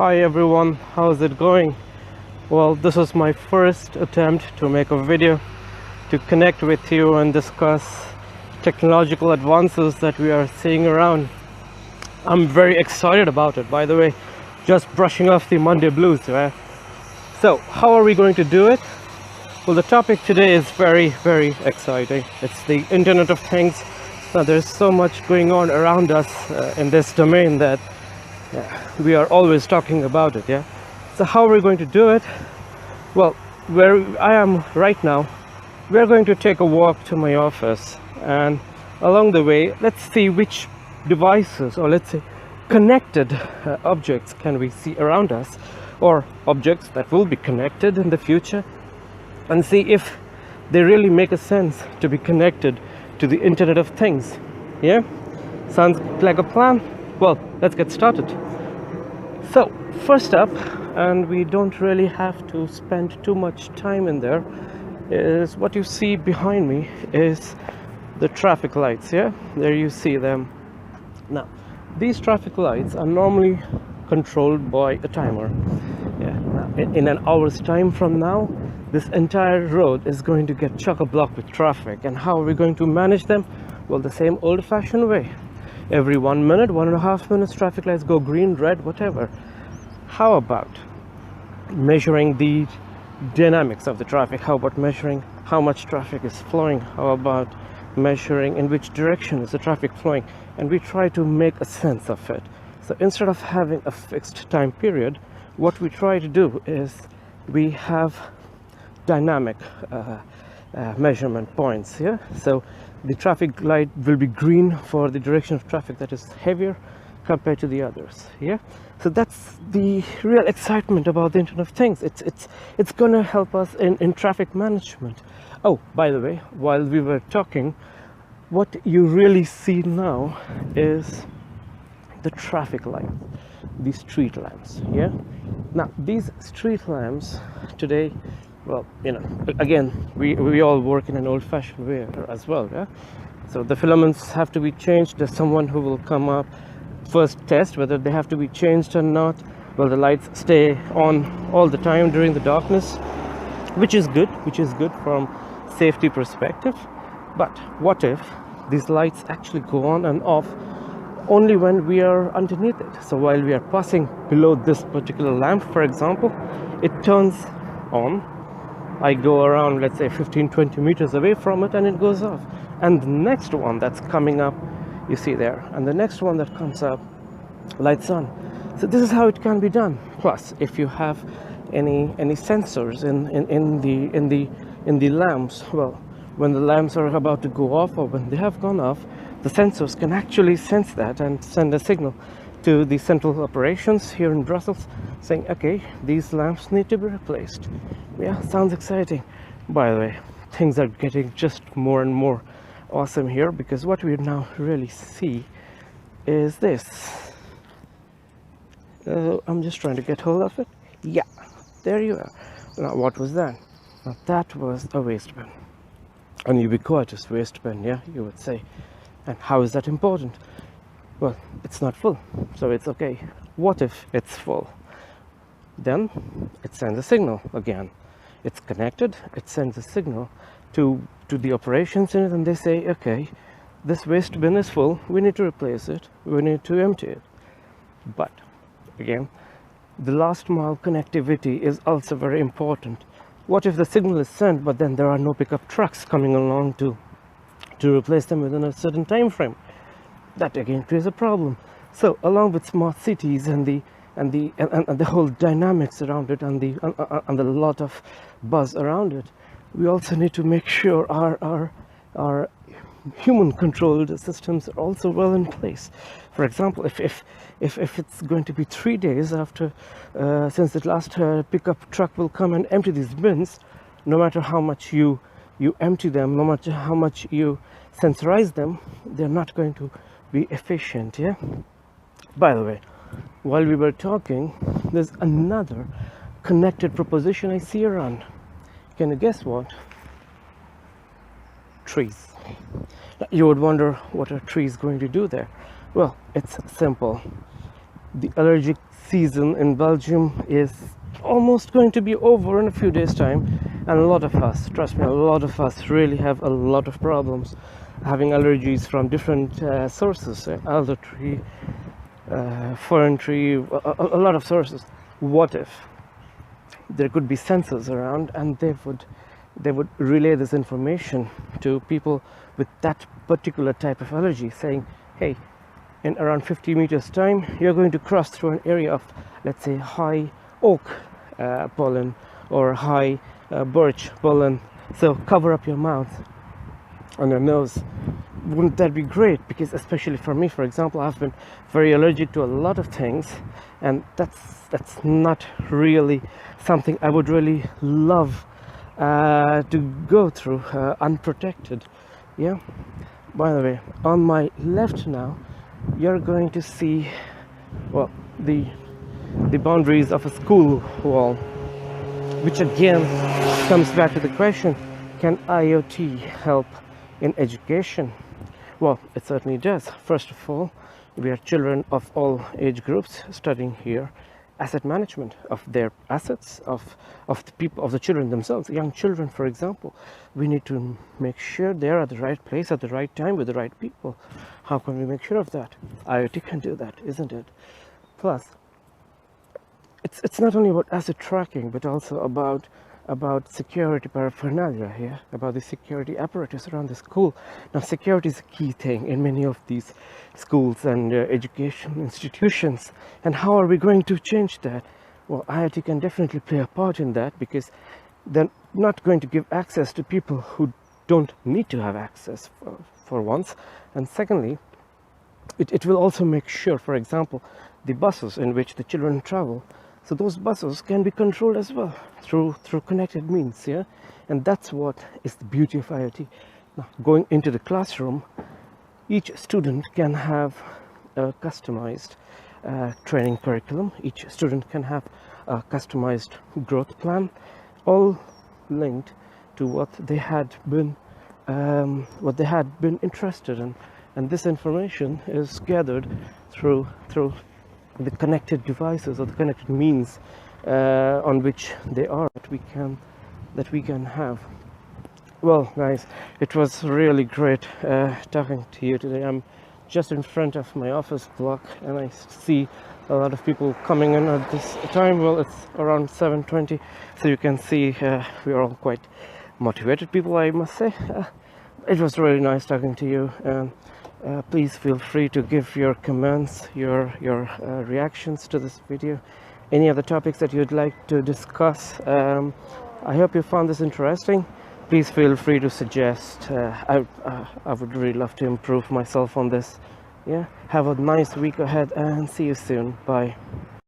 Hi everyone, how's it going? Well, this is my first attempt to make a video to connect with you and discuss technological advances that we are seeing around. I'm very excited about it, by the way, just brushing off the Monday blues, right? So, how are we going to do it? Well, the topic today is very exciting. It's the Internet of Things. Now, there's so much going on around us in this domain that we are always talking about it, yeah? So how are we going to do it? Well, where I am right now, we're going to take a walk to my office, and along the way, let's see which devices, or let's say connected objects can we see around us, or objects that will be connected in the future, and see if they really make a sense to be connected to the Internet of Things. Yeah? Sounds like a plan? Well, let's get started. So, first up, and we don't really have to spend too much time in there, is what you see behind me is the traffic lights, yeah? There you see them. Now, these traffic lights are normally controlled by a timer. Yeah. Now, in an hour's time from now, this entire road is going to get chock-a-block with traffic. And how are we going to manage them? Well, the same old-fashioned way. Every 1 minute, 1.5 minutes, traffic lights go green, red, whatever. How about measuring the dynamics of the traffic? How about measuring how much traffic is flowing? How about measuring in which direction is the traffic flowing? And we try to make a sense of it. So instead of having a fixed time period, what we try to do is we have dynamic measurement points here. So the traffic light will be green for the direction of traffic that is heavier compared to the others. Yeah, so that's the real excitement about the Internet of Things. It's gonna help us in traffic management. Oh, by the way, while we were talking, what you really see now is the traffic lights, the street lamps. Yeah, now these street lamps today, well, you know, again, we all work in an old-fashioned way as well, yeah? So the filaments have to be changed. There's someone who will come up, first test whether they have to be changed or not. Well, the lights stay on all the time during the darkness, which is good from safety perspective. But what if these lights actually go on and off only when we are underneath it? So while we are passing below this particular lamp, for example, it turns on. I go around, let's say 15-20 meters away from it, and it goes off. And the next one that's coming up, you see there, and the next one that comes up, lights on. So this is how it can be done. Plus, if you have any sensors in the lamps, well, when the lamps are about to go off or when they have gone off, the sensors can actually sense that and send a signal to the central operations here in Brussels saying, okay, these lamps need to be replaced. Yeah, sounds exciting. By the way, things are getting just more and more awesome here, because what we now really see is this. I'm just trying to get hold of it. Yeah, there you are. Now, what was that? Now, that was a waste bin. An ubiquitous waste bin, yeah, you would say. And how is that important? Well, it's not full, so it's okay. What if it's full? Then it sends a signal again. It's connected, it sends a signal to the operations in it, and they say, okay, this waste bin is full, we need to replace it, we need to empty it. But again, the last mile connectivity is also very important. What if the signal is sent, but then there are no pickup trucks coming along to replace them within a certain time frame? That again creates a problem. So along with smart cities and the whole dynamics around it and the lot of buzz around it, we also need to make sure our human controlled systems are also well in place. For example, if it's going to be 3 days after since the last pickup truck will come and empty these bins, no matter how much you empty them, no matter how much you sensorize them, they're not going to be efficient. Yeah, by the way, while we were talking, there's another connected proposition I see around. Can you guess what? Trees. Now, you would wonder, what are trees going to do there? Well, it's simple. The allergic season in Belgium is almost going to be over in a few days time, and a lot of us, trust me, a lot of us really have a lot of problems having allergies from different sources, alder tree, fern tree, a lot of sources. What if there could be sensors around and they would relay this information to people with that particular type of allergy, saying, hey, in around 50 meters time you're going to cross through an area of, let's say, high oak pollen or high birch pollen, so cover up your mouth and your nose. Wouldn't that be great? Because especially for me, for example, I've been very allergic to a lot of things, and that's not really something I would really love to go through unprotected. Yeah. By the way, on my left now you're going to see, well, the boundaries of a school wall, which again comes back to the question, can IoT help in education? Well, it certainly does. First of all, we are children of all age groups studying here asset management of their assets, of the people, of the children themselves, young children, for example. We need to make sure they're at the right place at the right time with the right people. How can we make sure of that? IoT can do that, isn't it? Plus, it's not only about asset tracking, but also about security paraphernalia here, about the security apparatus around the school. Now, security is a key thing in many of these schools and education institutions. And how are we going to change that? Well, IoT can definitely play a part in that, because they're not going to give access to people who don't need to have access, for once. And secondly, it will also make sure, for example, the buses in which the children travel, so those buses can be controlled as well through connected means, yeah. And that's what is the beauty of IoT. Now, going into the classroom, each student can have a customized training curriculum. Each student can have a customized growth plan, all linked to what they had been interested in. And this information is gathered through the connected devices or the connected means on which they are, that we can have. Well, guys, it was really great talking to you today. I'm just in front of my office block, and I see a lot of people coming in at this time. Well, it's around 7:20, so you can see we are all quite motivated people, I must say. It was really nice talking to you, and please feel free to give your comments, your reactions to this video, any other topics that you'd like to discuss. I hope you found this interesting. Please feel free to suggest. I would really love to improve myself on this. Yeah, have a nice week ahead, and see you soon. Bye.